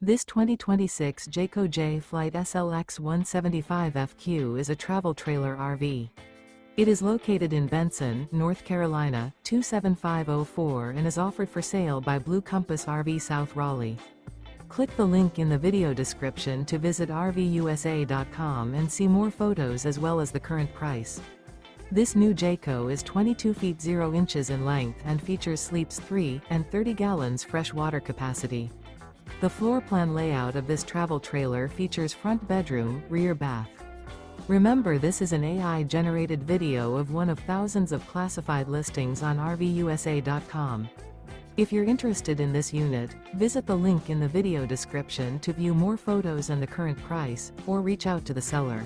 This 2026 Jayco Jay Flight SLX 175FQ is a travel trailer RV. It is located in Benson, North Carolina, 27504 and is offered for sale by Blue Compass RV South Raleigh. Click the link in the video description to visit RVUSA.com and see more photos as well as the current price. This new Jayco is 22 feet 0 inches in length and features sleeps 3 and 30 gallons fresh water capacity. The floor plan layout of this travel trailer features front bedroom, rear bath. Remember, this is an AI-generated video of one of thousands of classified listings on RVUSA.com. If you're interested in this unit, visit the link in the video description to view more photos and the current price, or reach out to the seller.